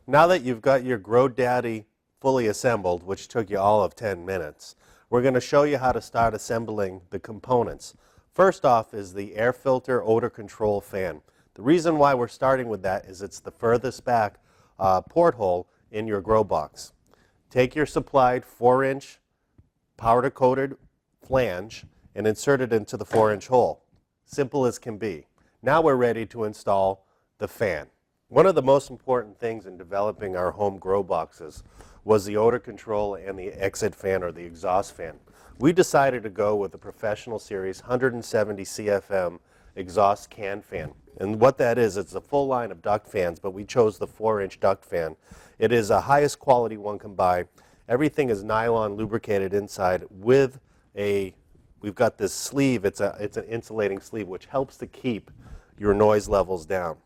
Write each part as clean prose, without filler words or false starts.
Now that you've got your GoDaddy fully assembled, which took you all of 10 minutes, we're going to show you how to start assembling the components. First off is the air filter odor control fan. The reason why we're starting with that is it's the furthest back porthole in your grow box. Take your supplied 4-inch powder-coated flange and insert it into the 4-inch hole. Simple as can be. Now we're ready to install the fan. One of the most important things in developing our home grow boxes was the odor control and the exit fan or the exhaust fan. We decided to go with the Professional Series 170 CFM exhaust can fan. And what that is, it's a full line of duct fans, but we chose the 4-inch duct fan. It is the highest quality one can buy. Everything is nylon lubricated inside with we've got this sleeve, it's an insulating sleeve which helps to keep your noise levels down.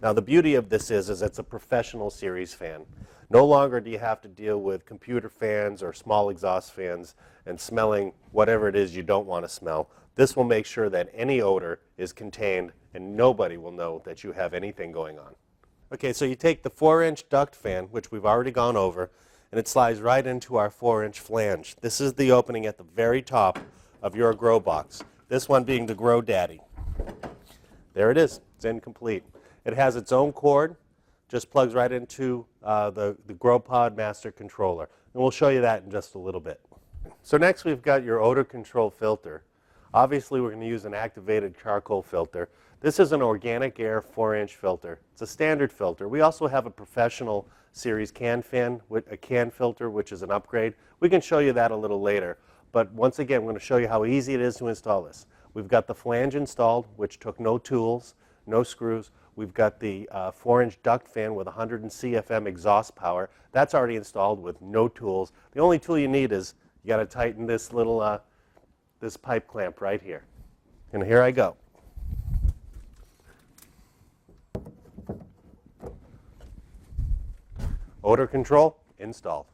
Now the beauty of this is it's a Professional Series fan. No longer do you have to deal with computer fans or small exhaust fans and smelling whatever it is you don't want to smell. This will make sure that any odor is contained and nobody will know that you have anything going on. Okay, so you take the 4-inch duct fan, which we've already gone over, and it slides right into our 4-inch flange. This is the opening at the very top of your grow box. This one being the GoDaddy. There it is. It's incomplete. It has its own cord, just plugs right into the GrowPod master controller. And we'll show you that in just a little bit. So next we've got your odor control filter. Obviously we're going to use an activated charcoal filter. This is an organic air 4-inch filter. It's a standard filter. We also have a Professional Series can fan with a can filter, which is an upgrade. We can show you that a little later. But once again, we're going to show you how easy it is to install this. We've got the flange installed, which took no tools, no screws. We've got the 4-inch duct fan with 100 CFM exhaust power. That's already installed with no tools. The only tool you need is you got to tighten this little this pipe clamp right here. And here I go. Odor control installed.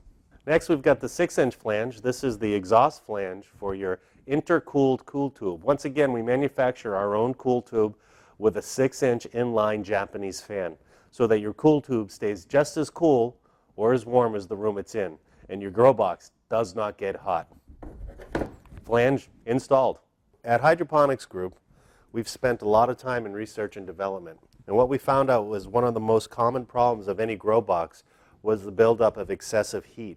Next we've got the 6-inch flange. This is the exhaust flange for your intercooled cool tube. Once again, we manufacture our own cool tube with a 6-inch inline Japanese fan so that your cool tube stays just as cool or as warm as the room it's in and your grow box does not get hot. Flange installed. At Hydroponics Group, we've spent a lot of time in research and development, and what we found out was one of the most common problems of any grow box was the buildup of excessive heat.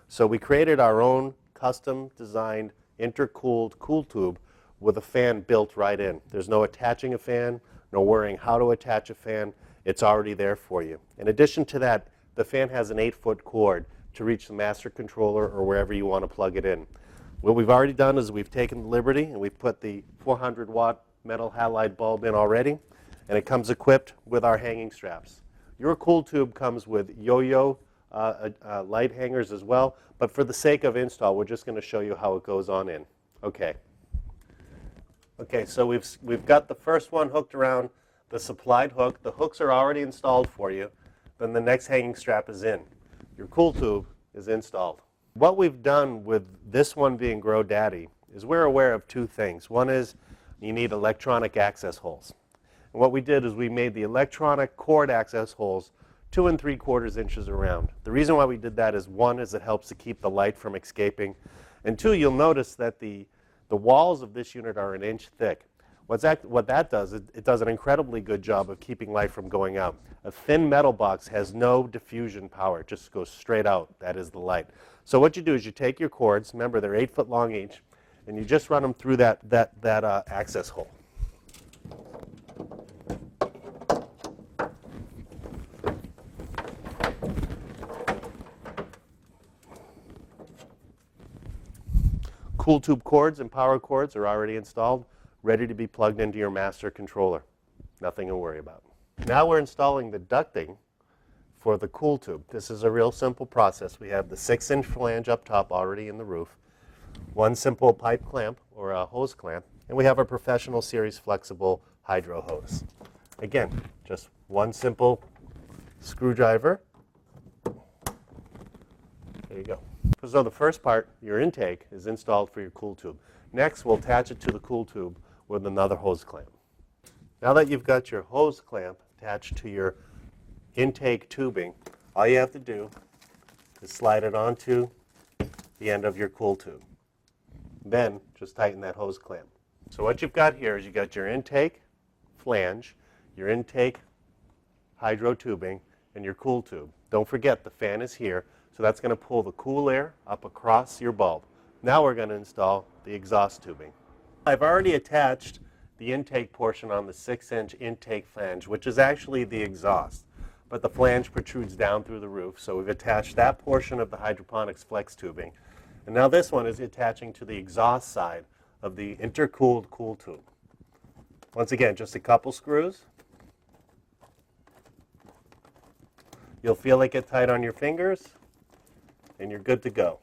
So we created our own custom designed intercooled cool tube with a fan built right in. There's no attaching a fan, no worrying how to attach a fan. It's already there for you. In addition to that, the fan has an 8-foot cord to reach the master controller or wherever you want to plug it in. What we've already done is we've taken the liberty and we've put the 400-watt metal halide bulb in already, and it comes equipped with our hanging straps. Your cool tube comes with yo-yo light hangers as well, but for the sake of install, we're just going to show you how it goes on in. Okay. Okay, so we've got the first one hooked around the supplied hook. The hooks are already installed for you. Then the next hanging strap is in. Your cool tube is installed. What we've done with this one being GoDaddy is we're aware of two things. One is you need electronic access holes. And what we did is we made the electronic cord access holes 2 3/4 inches around. The reason why we did that is one is it helps to keep the light from escaping, and two, you'll notice that the walls of this unit are 1 inch thick. What that does, it does an incredibly good job of keeping light from going out. A thin metal box has no diffusion power. It just goes straight out. That is the light. So what you do is you take your cords, remember they're 8 foot long each, and you just run them through that access hole. Cool tube cords and power cords are already installed, ready to be plugged into your master controller. Nothing to worry about. Now we're installing the ducting for the cool tube. This is a real simple process. We have the 6-inch flange up top already in the roof, one simple pipe clamp or a hose clamp, and we have a Professional Series flexible hydro hose. Again, just one simple screwdriver. There you go. So the first part, your intake, is installed for your cool tube. Next, we'll attach it to the cool tube with another hose clamp. Now that you've got your hose clamp attached to your intake tubing, All you have to do is slide it onto the end of your cool tube. Then just tighten that hose clamp. So what you've got here is you've got your intake flange, your intake hydro tubing, and your cool tube. Don't forget the fan is here, so that's going to pull the cool air up across your bulb. Now we're going to install the exhaust tubing. I've already attached the intake portion on the 6-inch intake flange, which is actually the exhaust, but the flange protrudes down through the roof, so we've attached that portion of the hydroponics flex tubing. And now this one is attaching to the exhaust side of the intercooled cool tube. Once again, just a couple screws. You'll feel it get tight on your fingers, and you're good to go.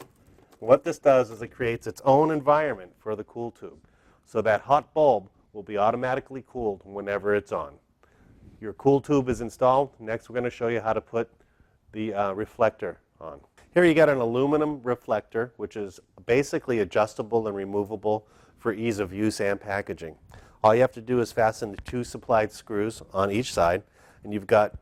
What this does is it creates its own environment for the cool tube, so that hot bulb will be automatically cooled whenever it's on. Your cool tube is installed. Next, we're going to show you how to put the reflector on. Here you got an aluminum reflector, which is basically adjustable and removable for ease of use and packaging. All you have to do is fasten the 2 supplied screws on each side, and you've got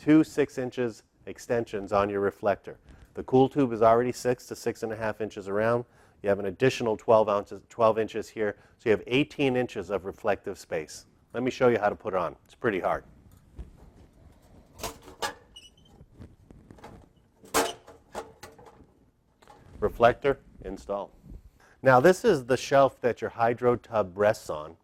2 6-inch extensions on your reflector. The cool tube is already 6 to 6.5 inches around. You have an additional 12 inches here, so you have 18 inches of reflective space. Let me show you how to put it on. It's pretty hard. Reflector installed. Now this is the shelf that your hydro tub rests on.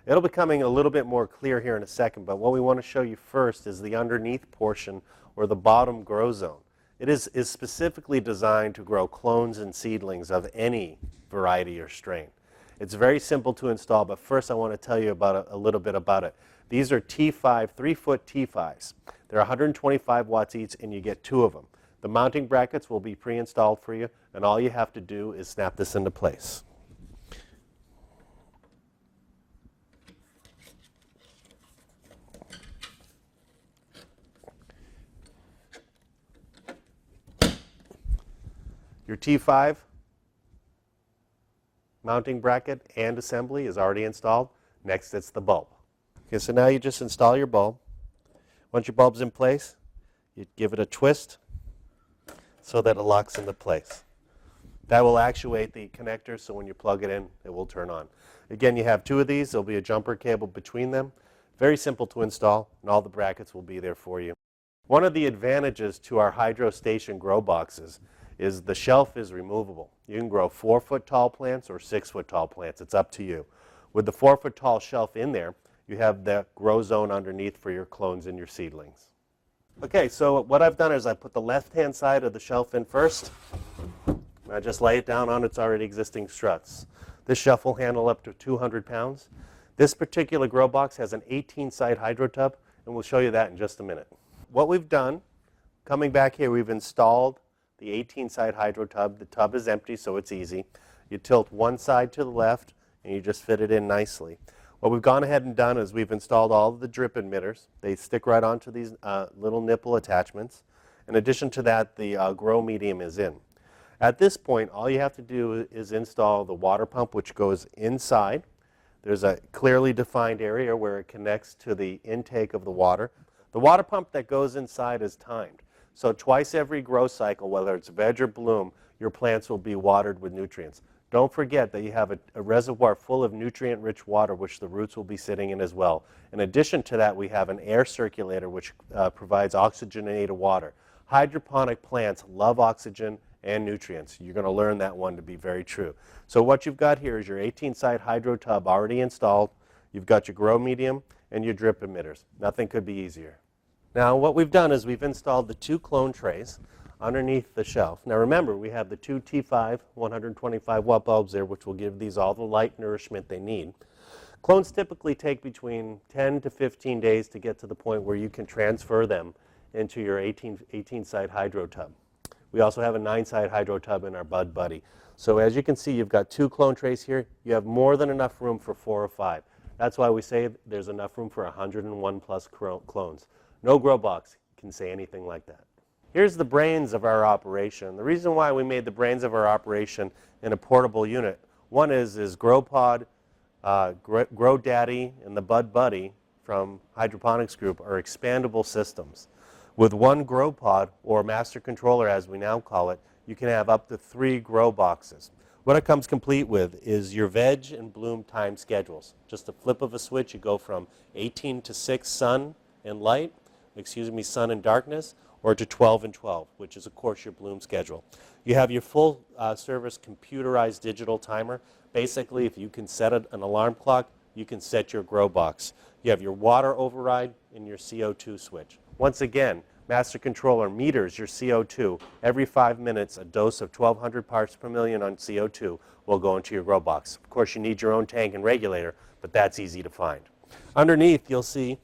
It'll be coming a little bit more clear here in a second, but what we want to show you first is the underneath portion, or the bottom grow zone. It is specifically designed to grow clones and seedlings of any variety or strain. It's very simple to install, but first I want to tell you about a little bit about it. These are T5, 3-foot T5s. They're 125 watts each, and you get 2 of them. The mounting brackets will be pre-installed for you, and all you have to do is snap this into place. Your T5 mounting bracket and assembly is already installed. Next, it's the bulb. Okay, so now you just install your bulb. Once your bulb's in place, you give it a twist so that it locks into place. That will actuate the connector, so when you plug it in, it will turn on. Again, you have 2 of these. There'll be a jumper cable between them. Very simple to install, and all the brackets will be there for you. One of the advantages to our Hydro Station grow boxes is the shelf is removable. You can grow 4-foot tall plants or 6-foot tall plants. It's up to you. With the 4-foot tall shelf in there, you have the grow zone underneath for your clones and your seedlings. Okay, so what I've done is I put the left-hand side of the shelf in first. I just lay it down on its already existing struts. This shelf will handle up to 200 pounds. This particular grow box has an 18-side hydro tub, and we'll show you that in just a minute. What we've done, coming back here, we've installed the 18-side hydro tub. The tub is empty, so it's easy. You tilt one side to the left, and you just fit it in nicely. What we've gone ahead and done is we've installed all of the drip emitters. They stick right onto these little nipple attachments. In addition to that, the grow medium is in. At this point, all you have to do is install the water pump, which goes inside. There's a clearly defined area where it connects to the intake of the water. The water pump that goes inside is timed. So twice every grow cycle, whether it's veg or bloom, your plants will be watered with nutrients. Don't forget that you have a reservoir full of nutrient-rich water, which the roots will be sitting in as well. In addition to that, we have an air circulator, which provides oxygenated water. Hydroponic plants love oxygen and nutrients. You're going to learn that one to be very true. So what you've got here is your 18-side hydro tub already installed. You've got your grow medium and your drip emitters. Nothing could be easier. Now what we've done is we've installed the 2 clone trays underneath the shelf. Now remember, we have the 2 T5 125 watt bulbs there, which will give these all the light nourishment they need. Clones typically take between 10 to 15 days to get to the point where you can transfer them into your 18-side hydro tub. We also have a 9-side hydro tub in our Bud Buddy. So as you can see, you've got 2 clone trays here. You have more than enough room for 4 or 5. That's why we say there's enough room for 101 plus clones. No grow box can say anything like that. Here's the brains of our operation. The reason why we made the brains of our operation in a portable unit, one is GrowPod, GrowDaddy, and the Bud Buddy from Hydroponics Group are expandable systems. With one grow pod, or master controller as we now call it, you can have up to 3 grow boxes. What it comes complete with is your veg and bloom time schedules. Just a flip of a switch, you go from 18 to 6 sun and light, sun and darkness, or to 12 and 12, which is of course your bloom schedule. You have your full service computerized digital timer. Basically, if you can set an alarm clock, you can set your grow box. You have your water override and your CO2 switch. Once again, master controller meters your CO2. Every 5 minutes, a dose of 1,200 parts per million on CO2 will go into your grow box. Of course, you need your own tank and regulator, but that's easy to find. Underneath, you'll see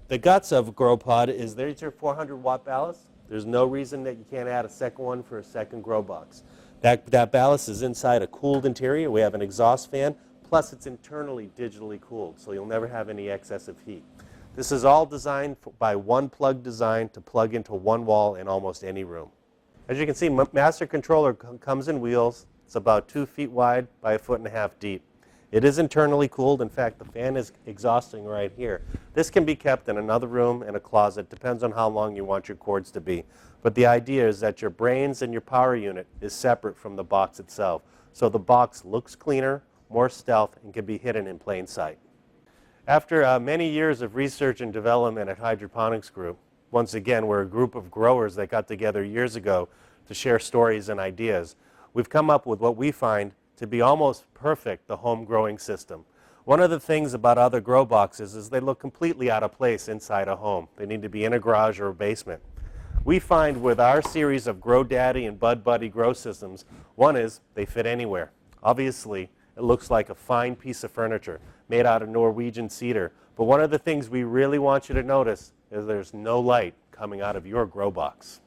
the guts of GrowPod is there's your 400-watt ballast. There's no reason that you can't add a second one for a second grow box. That ballast is inside a cooled interior. We have an exhaust fan, plus it's internally digitally cooled, so you'll never have any excessive heat. This is all designed by one plug design to plug into one wall in almost any room. As you can see, master controller comes in wheels. It's about 2 feet wide by 1.5 feet deep. It is internally cooled. In fact, the fan is exhausting right here. This can be kept in another room, in a closet. Depends on how long you want your cords to be. But the idea is that your brains and your power unit is separate from the box itself. So the box looks cleaner, more stealth, and can be hidden in plain sight. After many years of research and development at Hydroponics Group, once again, we're a group of growers that got together years ago to share stories and ideas. We've come up with what we find to be almost perfect, the home growing system. One of the things about other grow boxes is they look completely out of place inside a home. They need to be in a garage or a basement. We find with our series of GrowDaddy and Bud Buddy grow systems, one is they fit anywhere. Obviously, it looks like a fine piece of furniture made out of Norwegian cedar. But one of the things we really want you to notice is there's no light coming out of your grow box.